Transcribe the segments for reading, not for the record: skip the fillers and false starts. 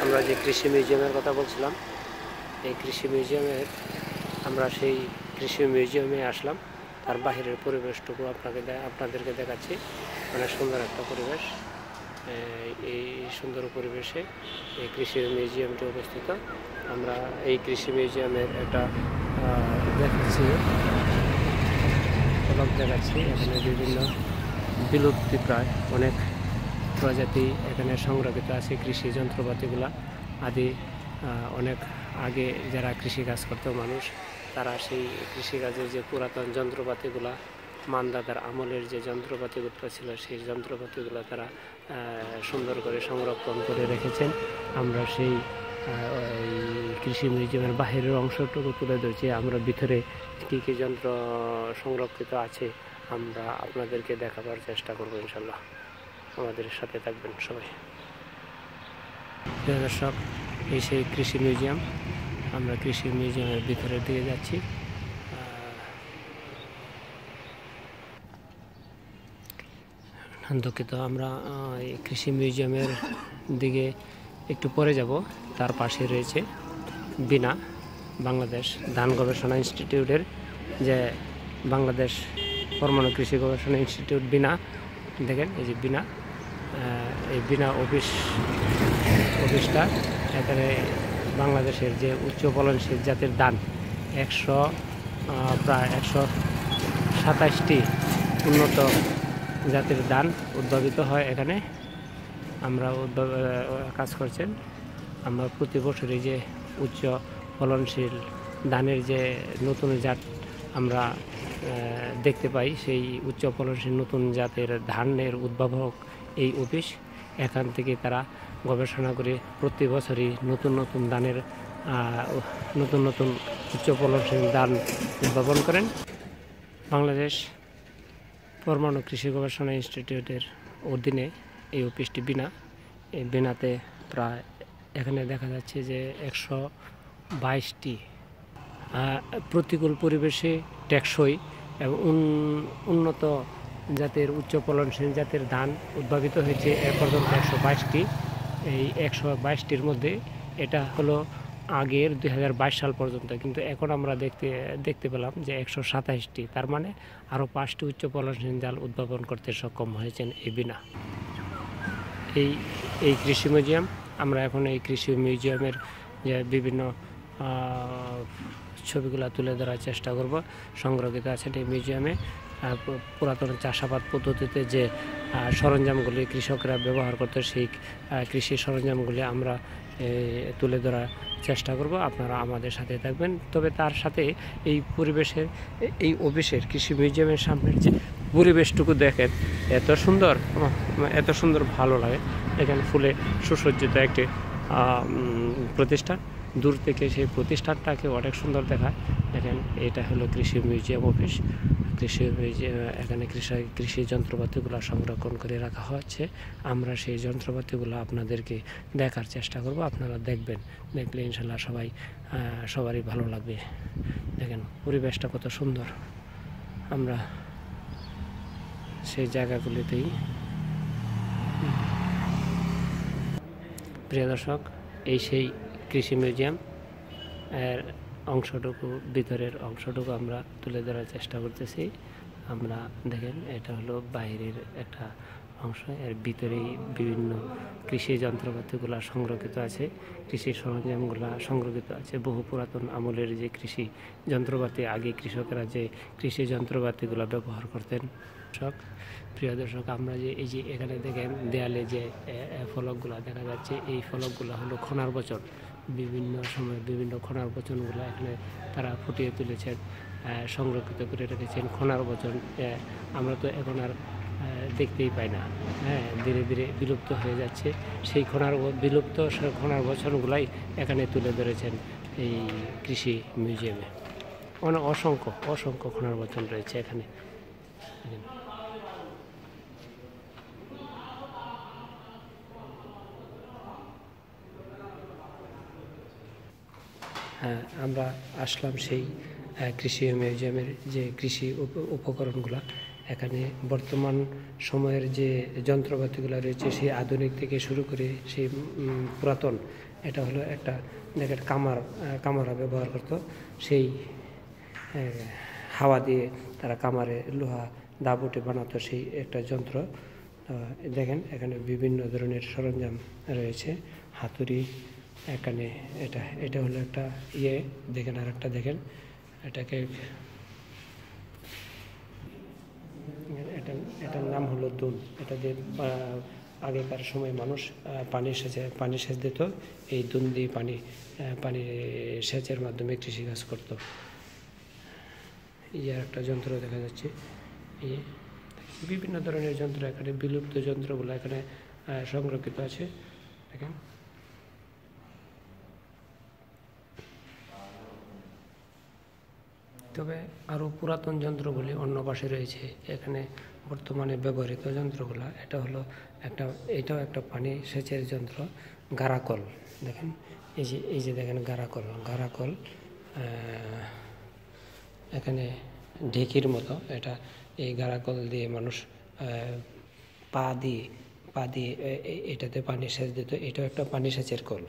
আমরা যে কৃষি মিউজিয়ামের কথা বলছিলাম, এই কৃষি মিউজিয়ামের আমরা সেই কৃষি মিউজিয়ামে আসলাম। তার বাহিরের পরিবেশটুকু আপনাদেরকে দেখাচ্ছি। অনেক সুন্দর একটা পরিবেশ। এই সুন্দর পরিবেশে এই কৃষি মিউজিয়ামটি অবস্থিত। আমরা এই কৃষি মিউজিয়ামের একটা দেখাচ্ছি, এখানে বিভিন্ন বিলুপ্তি প্রায় অনেক প্রজাতি এখানে সংরক্ষিত আছে। কৃষি যন্ত্রপাতিগুলা আদি অনেক আগে যারা কৃষিকাজ করতো মানুষ, তারা সেই কৃষিকাজের যে পুরাতন যন্ত্রপাতিগুলা, মানদাদার আমলের যে যন্ত্রপাতিগুলো ছিল, সেই যন্ত্রপাতিগুলো তারা সুন্দর করে সংরক্ষণ করে রেখেছেন। আমরা সেই কৃষি মিউজিয়ামের বাহিরের অংশটুকু তুলে ধরছি। আমরা ভিতরে কী কী যন্ত্র সংরক্ষিত আছে আমরা আপনাদেরকে দেখাবার চেষ্টা করবো ইনশাল্লাহ। আমাদের সাথে থাকবেন সবাই। প্রিয় দর্শক, এই সেই কৃষি মিউজিয়াম। আমরা কৃষি মিউজিয়ামের ভিতরের দিকে যাচ্ছি। দুঃখিত, আমরা এই কৃষি মিউজিয়ামের দিকে একটু পরে যাব। তার পাশে রয়েছে বিনা, বাংলাদেশ ধান গবেষণা ইনস্টিটিউটের যে বাংলাদেশ পরমাণু কৃষি গবেষণা ইনস্টিটিউট বিনা। দেখেন এই যে বিনা, এই বিনা অফিসটা এখানে বাংলাদেশের যে উচ্চ ফলনশীল জাতের ধান প্রায় 127টি উন্নত জাতের ধান উদ্ভাবিত হয় এখানে। আমরা কাজ করছেন। আমরা প্রতি বছরই যে উচ্চ ফলনশীল ধানের যে নতুন জাত আমরা দেখতে পাই, সেই উচ্চ ফলনশীল নতুন জাতের ধানের উদ্ভাবক এই অফিস। এখান থেকে তারা গবেষণা করে প্রতি বছরই নতুন নতুন ধানের নতুন নতুন উচ্চ ফলনশীল ধান উদ্ভাবন করেন। বাংলাদেশ পরমাণু কৃষি গবেষণা ইনস্টিটিউটের অধীনে এই অফিসটি বিনা। এই বিনাতে প্রায় এখানে দেখা যাচ্ছে যে 122টি প্রতিকূল পরিবেশে টেকসই এবং উন্নত জাতের উচ্চ ফলনশীল জাতের ধান উদ্ভাবিত হয়েছে এ পর্যন্ত 122টি। এই 122টির মধ্যে এটা হলো আগের 2022 সাল পর্যন্ত, কিন্তু এখন আমরা দেখতে পেলাম যে 127টি। তার মানে আরও 5টি উচ্চ ফলনশীল জাল উদ্ভাবন করতে সক্ষম হয়েছেন এই বিনা। এই কৃষি মিউজিয়াম, আমরা এখন এই কৃষি মিউজিয়ামের যে বিভিন্ন ছবিগুলো তুলে ধরার চেষ্টা করব। সংরক্ষিত আছেন এই মিউজিয়ামে পুরাতন চাষাবাদ পদ্ধতিতে যে সরঞ্জামগুলি কৃষকরা ব্যবহার করতো, সেই কৃষি সরঞ্জামগুলি আমরা তুলে ধরার চেষ্টা করব। আপনারা আমাদের সাথে থাকবেন। তবে তার সাথে এই পরিবেশের, এই অফিসের কৃষি মিউজিয়ামের সামনের যে পরিবেশটুকু দেখেন, এত সুন্দর ভালো লাগে। এখানে ফুলে সুসজ্জিত একটি প্রতিষ্ঠান। দূর থেকে সেই প্রতিষ্ঠানটাকে অনেক সুন্দর দেখায়। দেখেন, এটা হলো কৃষি মিউজিয়াম অফিস। কৃষি মিউজিয়াম, এখানে কৃষি যন্ত্রপাতিগুলো সংরক্ষণ করে রাখা হচ্ছে। আমরা সেই যন্ত্রপাতিগুলো আপনাদেরকে দেখার চেষ্টা করব। আপনারা দেখবেন, দেখলে ইনশাল্লাহ সবারই ভালো লাগবে। দেখেন পরিবেশটা কত সুন্দর। আমরা সেই জায়গাগুলিতেই। প্রিয় দর্শক, এই সেই কৃষি মিউজিয়াম এর অংশটুকু, ভিতরের অংশটুকু আমরা তুলে ধরার চেষ্টা করতেছি। আমরা দেখেন, এটা হলো বাইরের একটা অংশ। এর ভিতরেই বিভিন্ন কৃষি যন্ত্রপাতিগুলো সংরক্ষিত আছে, কৃষি সরঞ্জামগুলো সংরক্ষিত আছে। বহু পুরাতন আমলের যে কৃষি যন্ত্রপাতি, আগে কৃষকরা যে কৃষি যন্ত্রপাতিগুলো ব্যবহার করতেন। প্রিয় দর্শক, আমরা এই যে এখানে দেখেন দেয়ালে যে ফলকগুলো দেখা যাচ্ছে, এই ফলকগুলো হলো খনার বচন। বিভিন্ন সময় বিভিন্ন খনার বচনগুলো এখানে তারা ফুটিয়ে তুলেছেন, সংরক্ষিত করে রেখেছেন। খনার বচন আমরা তো এখন আর দেখতেই পাই না, ধীরে ধীরে বিলুপ্ত হয়ে যাচ্ছে। সেই বিলুপ্ত খনার বচনগুলাই এখানে তুলে ধরেছেন এই কৃষি মিউজিয়ামে। অসংখ্য খনার বচন রয়েছে এখানে। আমরা আসলাম সেই কৃষি মিউজিয়ামের যে কৃষি উপকরণগুলো এখানে বর্তমান সময়ের যে যন্ত্রপাতিগুলো রয়েছে সেই আধুনিক থেকে শুরু করে সেই পুরাতন, এটা হলো একটা দেখেন কামারা ব্যবহার করতো, সেই হাওয়া দিয়ে তারা কামারে লোহা দাবুটে বানাতো, সেই একটা যন্ত্র। দেখেন এখানে বিভিন্ন ধরনের সরঞ্জাম রয়েছে, হাতুড়ি, এখানে এটা হলো একটা দেখেন, আর একটা দেখেন, এটাকে এটার নাম হলো দুন। এটা দিয়ে আগেকার সময় মানুষ পানি সেচ দিত, এই দুন দিয়ে পানি সেচের মাধ্যমে কৃষিকাজ করত। একটা যন্ত্র দেখা যাচ্ছে, বিভিন্ন ধরনের যন্ত্র, এখানে বিলুপ্ত যন্ত্রগুলো এখানে সংরক্ষিত আছে। দেখেন তবে আরও পুরাতন যন্ত্রগুলি অন্য পাশে রয়েছে। এখানে বর্তমানে ব্যবহৃত যন্ত্রগুলো, এটাও একটা পানি সেচের যন্ত্র, গারাকল। দেখেন এই যে দেখেন গারাকল এখানে ঢেকির মতো, এই গারাকল দিয়ে মানুষ পা দিয়ে এটাতে পানি সেচ দিত। এটাও একটা পানি সেচের কল।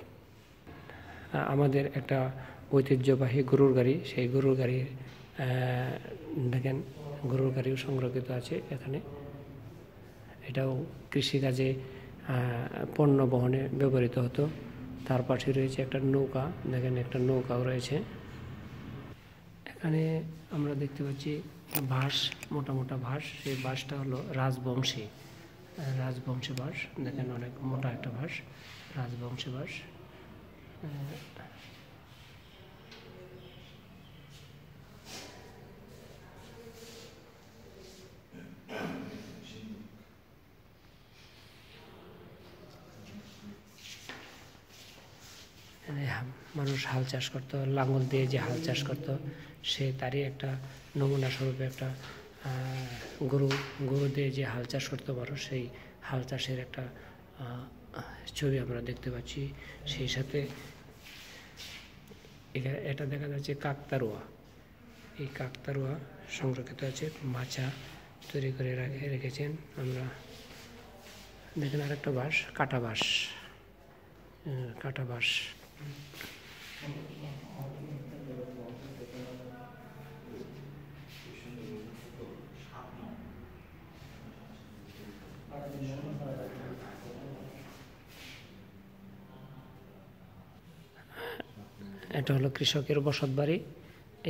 আমাদের একটা ঐতিহ্যবাহী গরুর গাড়ি, সেই গরুর গাড়ির দেখেন গরুর গাড়িও সংরক্ষিত আছে এখানে। এটাও কৃষিকাজে পণ্য বহনে ব্যবহৃত হতো। তার পাশে রয়েছে একটা নৌকা, দেখেন একটা নৌকাও রয়েছে। এখানে আমরা দেখতে পাচ্ছি বাঁশ, মোটা বাঁশ, সেই বাঁশটা হলো রাজবংশী বাঁশ। দেখেন অনেক মোটা একটা বাঁশ, রাজবংশী বাঁশ। মানুষ হাল চাষ করতো, লাঙল দিয়ে যে হাল চাষ করতো, তারই একটা নমুনা স্বরূপে একটা গরু দিয়ে যে হাল চাষ করতো মানুষ, সেই হাল চাষের একটা ছবি আমরা দেখতে পাচ্ছি। সেই সাথে এটা দেখা যাচ্ছে কাকতারুয়া, এই কাকতারুয়া সংরক্ষিত আছে, মাচা তৈরি করে রেখেছেন। আমরা দেখেন আরেকটা বাঁশ, কাটা বাঁশ। এটা হলো কৃষকের বসত বাড়ি।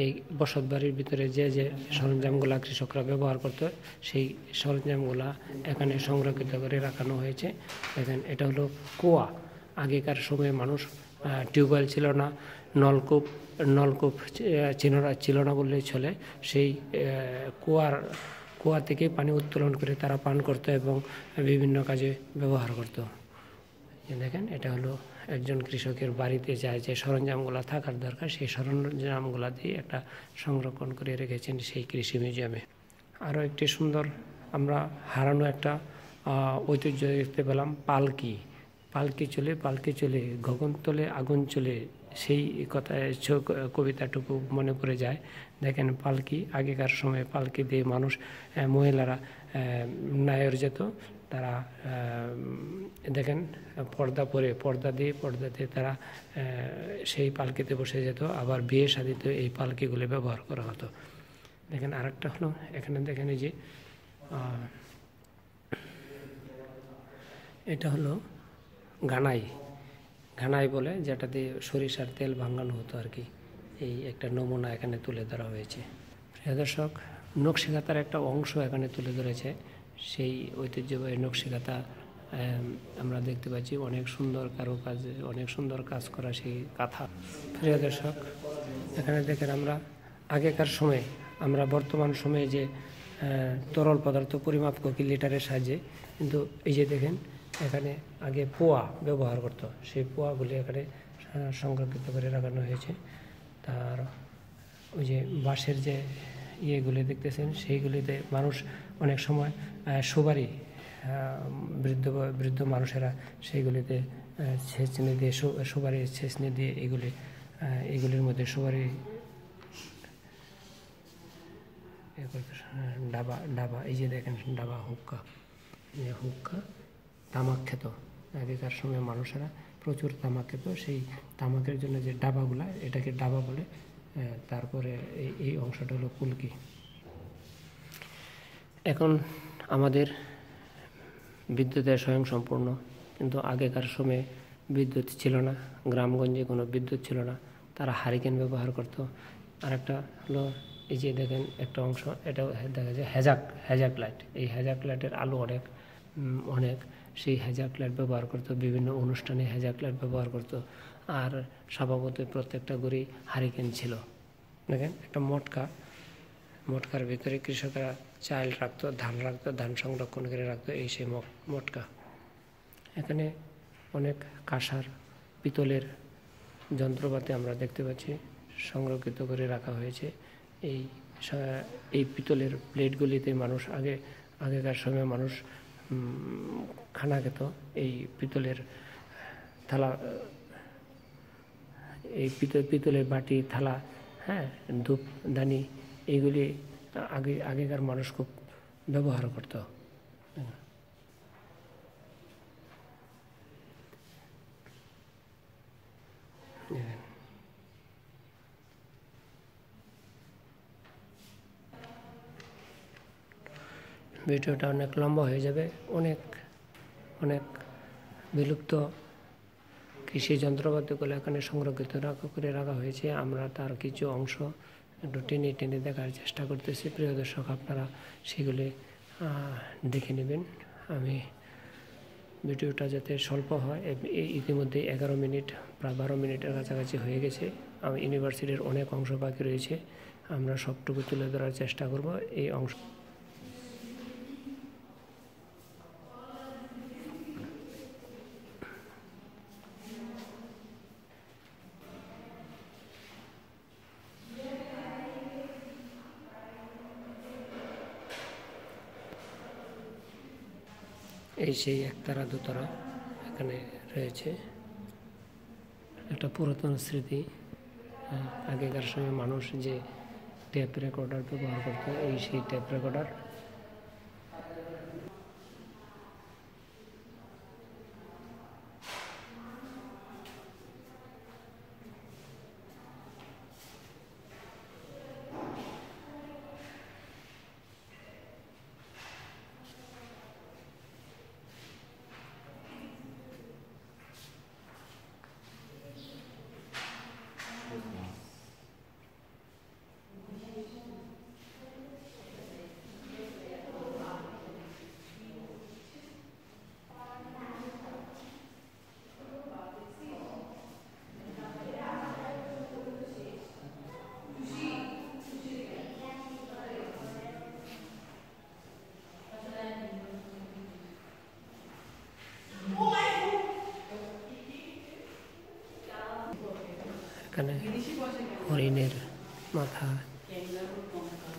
এই বসত বাড়ির ভিতরে যে সরঞ্জামগুলা কৃষকরা ব্যবহার করত, সেই সরঞ্জামগুলা এখানে সংরক্ষিত করে রাখানো হয়েছে। দেখেন এটা হলো কুয়া। আগেকার সময়ে মানুষ টিউবওয়েল ছিল না, নলকূপ ছিল না বললেই চলে। সেই কুয়া থেকে পানি উত্তোলন করে তারা পান করত এবং বিভিন্ন কাজে ব্যবহার করত। দেখেন এটা হলো একজন কৃষকের বাড়িতে যায় যে সরঞ্জামগুলো থাকার দরকার, সেই সরঞ্জামগুলো দিয়ে একটা সংরক্ষণ করে রেখেছেন সেই কৃষি মিউজিয়ামে। আরও একটি সুন্দর আমরা হারানো একটা ঐতিহ্য দেখতে পেলাম, পালকি চলে গগন তলে আগুন চলে, সেই কথায় কবিতাটুকু মনে পড়ে যায়। দেখেন পালকি, আগেকার সময়ে পালকি দিয়ে মানুষ, মহিলারা নায়ের যেত, তারা দেখেন পর্দা দিয়ে তারা সেই পালকিতে বসে যেত। আবার বিয়ে শাদিতে এই পালকিগুলো ব্যবহার করা হতো। দেখেন আরেকটা হলো এখানে দেখেন এই যে এটা হলো ঘানাই বলে, যেটা দিয়ে সরিষার তেল ভাঙানো হতো আর কি। এই একটা নমুনা এখানে তুলে ধরা হয়েছে। প্রিয় দর্শক, নকশিকাতার একটা অংশ এখানে তুলে ধরেছে। সেই ঐতিহ্যবাহী নকশিকাতা আমরা দেখতে পাচ্ছি, অনেক সুন্দর কারুকাজ, অনেক সুন্দর কাজ করা সেই কাঁথা। প্রিয় দর্শক, এখানে দেখেন আমরা আগেকার সময়ে, আমরা বর্তমান সময়ে যে তরল পদার্থ পরিমাপ করি লিটারের সাহায্যে, কিন্তু এই যে দেখেন এখানে আগে পোয়া ব্যবহার করতো, সেই পোয়াগুলি এখানে সংরক্ষিত করে রাখানো হয়েছে। তার ওই যে বাঁশের যে ইয়েগুলি দেখতেছেন, সেইগুলিতে মানুষ অনেক সময় সুপারি, বৃদ্ধ মানুষেরা সেইগুলিতে ছেঁচনি দিয়ে, সুপারির ছেঁচনি দিয়ে এগুলির মধ্যে সুপারি ডাবা ডাবা, এই যে দেখেন ডাবা, হুক্কা, হুক্কা, তামাক খেত আগেকার সময় মানুষেরা, প্রচুর তামাক খেত। সেই তামাকের জন্য যে ডাবাগুলা, এটাকে ডাবা বলে। তারপরে এই অংশটা হলো কুলকি। এখন আমাদের বিদ্যুতের স্বয়ংসম্পূর্ণ, কিন্তু আগেকার সময়ে বিদ্যুৎ ছিল না, গ্রামগঞ্জে কোনো বিদ্যুৎ ছিল না, তারা হারিকেন ব্যবহার করত। আরেকটা হলো এই যে দেখেন একটা অংশ, এটাও দেখা যায় হ্যাজাক লাইট। এই হ্যাজাক লাইটের আলো অনেক, সেই হ্যাজাক লাইট ব্যবহার করতো, বিভিন্ন অনুষ্ঠানে হ্যাজাক লাইট ব্যবহার করতো। আর স্বভাবতই প্রত্যেকটা ঘরেই হারিকেন ছিল। দেখেন একটা মটকার ভিতরে কৃষকরা চাল রাখতো, ধান সংরক্ষণ করে রাখতো, এই সেই মটকা। এখানে অনেক কাঁসার, পিতলের যন্ত্রপাতি আমরা দেখতে পাচ্ছি সংরক্ষিত করে রাখা হয়েছে। এই পিতলের প্লেটগুলিতে আগেকার সময় মানুষ খানা খেত। এই পিতলের থালা, এই পিতলের বাটি, থালা, হ্যাঁ, ধূপদানি, এইগুলি আগেকার মানুষ খুব ব্যবহার করত। ভিডিওটা অনেক লম্বা হয়ে যাবে। অনেক বিলুপ্ত কৃষি যন্ত্রপাতিগুলো এখানে সংরক্ষিত করে রাখা হয়েছে। আমরা তার কিছু অংশ একটু টেনে দেখার চেষ্টা করতেছি। প্রিয় দর্শক, আপনারা সেগুলি দেখে নেবেন। আমি ভিডিওটা যাতে স্বল্প হয়, ইতিমধ্যে 11 মিনিট, প্রায় 12 মিনিটের কাছাকাছি হয়ে গেছে। ইউনিভার্সিটির অনেক অংশ বাকি রয়েছে, আমরা সবটুকু তুলে ধরার চেষ্টা করব। এই অংশ এই সেই একতারা দোতারা এখানে রয়েছে, একটা পুরাতন স্মৃতি। আগেকার সময় মানুষ যে টেপ রেকর্ডার ব্যবহার করতো, এই সেই টেপ রেকর্ডার। এখানে হরিণের মাথা,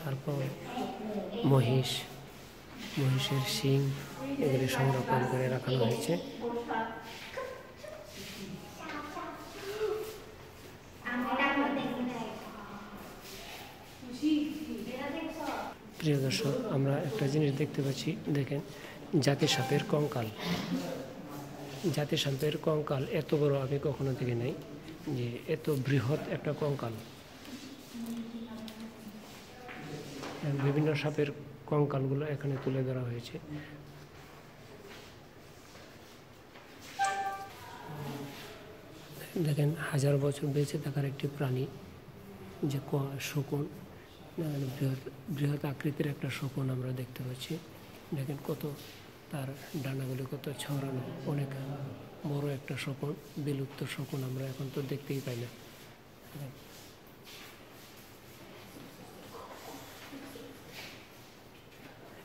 তারপর মহিষের শিং, এগুলি সংরক্ষণ করে রাখানো হয়েছে। প্রিয় দর্শক, আমরা একটা জিনিস দেখতে পাচ্ছি, দেখেন জাতিসাপের কঙ্কাল এত বড় আমি কখনো দেখি নাই, যে এত বৃহৎ একটা কঙ্কাল। বিভিন্ন সাপের কঙ্কালগুলো এখানে তুলে ধরা হয়েছে। দেখেন 1000 বছর বেঁচে থাকার একটি প্রাণী, যে শকুন, বৃহৎ আকৃতির একটা শকুন আমরা দেখতে পাচ্ছি। দেখেন কত তার ডানাগুলি কত ছড়ানো, অনেক বড় একটা শকুন, বিলুপ্ত শকুন, আমরা এখন তো দেখতেই পাই না।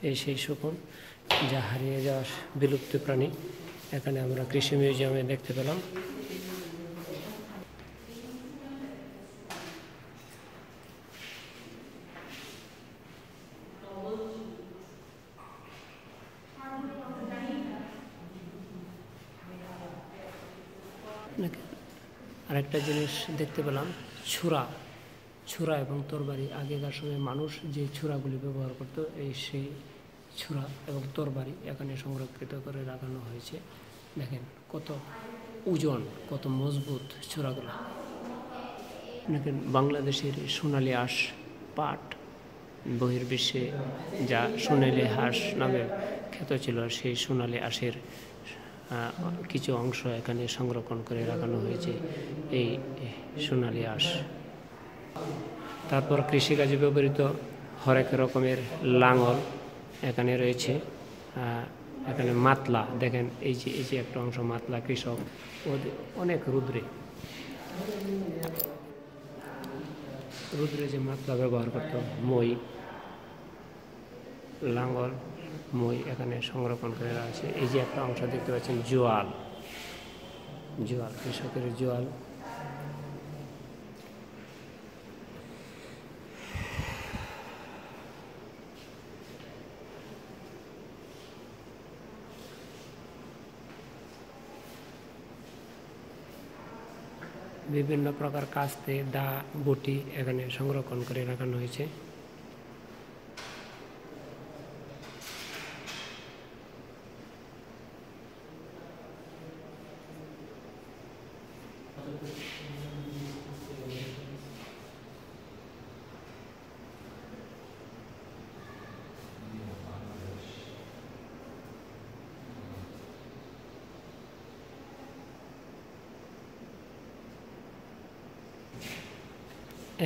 এই সেই শকুন, যা হারিয়ে যাওয়া বিলুপ্ত প্রাণী, এখানে আমরা কৃষি মিউজিয়ামে দেখতে পেলাম। আরেকটা জিনিস দেখতে পেলাম, ছুরা এবং তরবারি, আগেকার সময় মানুষ যে ছুরাগুলি ব্যবহার করত, সেই ছুরা এবং তরবারি এখানে সংরক্ষিত করে রাখানো হয়েছে। দেখেন কত ওজন, কত মজবুত ছুরাগুলো। দেখেন বাংলাদেশের সোনালী আঁশ পাট, বহির্বিশ্বে যা সোনালী হাঁস নামে খ্যাত ছিল, সেই সোনালী আঁশের কিছু অংশ এখানে সংরক্ষণ করে রাখানো হয়েছে, এই সোনালী আঁশ। তারপর কৃষিকাজে ব্যবহৃত হরেক রকমের লাঙল এখানে রয়েছে। এখানে মাতলা, দেখেন এই যে একটা অংশ মাতলা, কৃষক অনেক রুদ্রে যে মাতলা ব্যবহার করত, মই, লাঙ্গল, মই এখানে সংরক্ষণ করে আছে। এই যে একটা অংশ দেখতে পাচ্ছেন জোয়াল, কৃষকের জোয়াল। বিভিন্ন প্রকার কাস্তে, দা, বটি এখানে সংরক্ষণ করে রাখানো হয়েছে।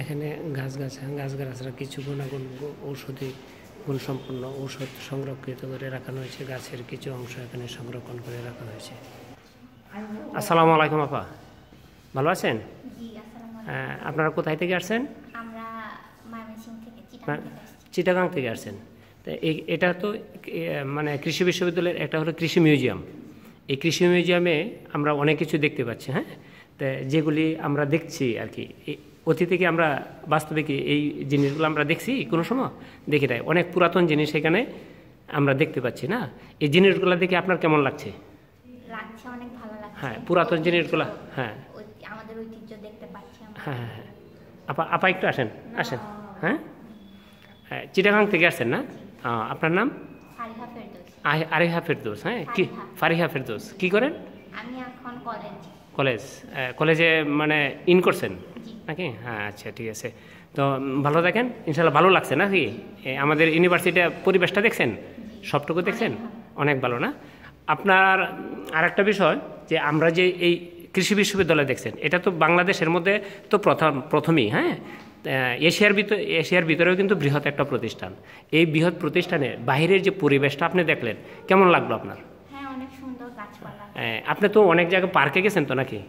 এখানে গাছগাছরা কিছু গুণাগুণ ঔষধি গুণসম্পন্ন ঔষধ সংরক্ষিত করে রাখানো হয়েছে। গাছের কিছু অংশ এখানে সংরক্ষণ করে রাখা হয়েছে। আসসালামু আলাইকুম আপা, ভালো আছেন? আপনারা কোথায় থেকে আসছেন? চিটাগাং থেকে আসছেন। তো এটা তো মানে কৃষি বিশ্ববিদ্যালয়ের একটা হলো কৃষি মিউজিয়াম। এই কৃষি মিউজিয়ামে আমরা অনেক কিছু দেখতে পাচ্ছি, হ্যাঁ। তো যেগুলি আমরা দেখছি আর কি, অতীত থেকে আমরা বাস্তবে কি এই জিনিসগুলো আমরা দেখছি কোনো সময় দেখি নাই। অনেক পুরাতন জিনিস এখানে আমরা দেখতে পাচ্ছি না। এই জিনিসগুলো দেখে আপনার কেমন লাগছে? অনেক ভালো লাগছে। হ্যাঁ, পুরাতন জিনিসগুলো, হ্যাঁ, আমাদের ঐতিহ্য দেখতে পাচ্ছি। হ্যাঁ, আপা একটু আসেন। হ্যাঁ, চিটাগাং থেকে আসছেন না? আপনার নাম? আরিহা ফেরদৌস। হ্যাঁ, কি ফারিহা ফেরদৌস, কি করেন? আমি এখন কলেজে মানে ইন করছেন নাকি? হ্যাঁ, আচ্ছা, ঠিক আছে। তো ভালো থাকেন ইনশাল্লাহ। ভালো লাগছে নাকি আমাদের ইউনিভার্সিটির পরিবেশটা? দেখছেন, সবটুকু দেখছেন, অনেক ভালো না? আপনার আর একটা বিষয়, যে আমরা যে এই কৃষি বিশ্ববিদ্যালয় দেখছেন, এটা তো বাংলাদেশের মধ্যে তো প্রথমেই, হ্যাঁ, এশিয়ার ভিতরেও কিন্তু বৃহৎ একটা প্রতিষ্ঠান। এই বৃহৎ প্রতিষ্ঠানে বাহিরের যে পরিবেশটা আপনি দেখলেন, কেমন লাগলো আপনার? হ্যাঁ, অনেক সুন্দর গাছপালা। আপনি তো অনেক জায়গায় পার্কে গেছেন তো নাকি?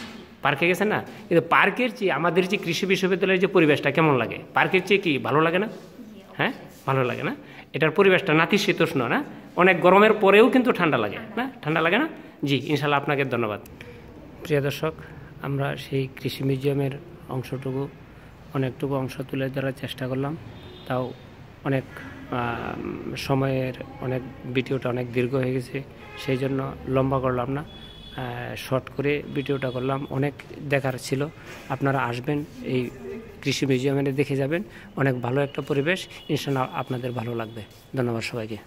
পার্কে গেছেন না? কিন্তু পার্কের চেয়ে আমাদের যে কৃষি বিশ্ববিদ্যালয়ের যে পরিবেশটা কেমন লাগে? পার্কের চেয়ে কি ভালো লাগে না? হ্যাঁ, ভালো লাগে না? এটার পরিবেশটা নাতিশীতোষ্ণ না, অনেক গরমের পরেও কিন্তু ঠান্ডা লাগে না? ঠান্ডা লাগে না? জি, ইনশাল্লাহ, আপনাকে ধন্যবাদ। প্রিয় দর্শক, আমরা সেই কৃষি মিউজিয়ামের অনেকটুকু অংশ তুলে ধরার চেষ্টা করলাম। তাও অনেক ভিডিওটা অনেক দীর্ঘ হয়ে গেছে, সেই জন্য লম্বা করলাম না, শর্ট করে ভিডিওটা করলাম। অনেক দেখার ছিল, আপনারা আসবেন, এই কৃষি মিউজিয়ামে দেখে যাবেন। অনেক ভালো একটা পরিবেশ, ইনশাআল্লাহ আপনাদের ভালো লাগবে। ধন্যবাদ সবাইকে।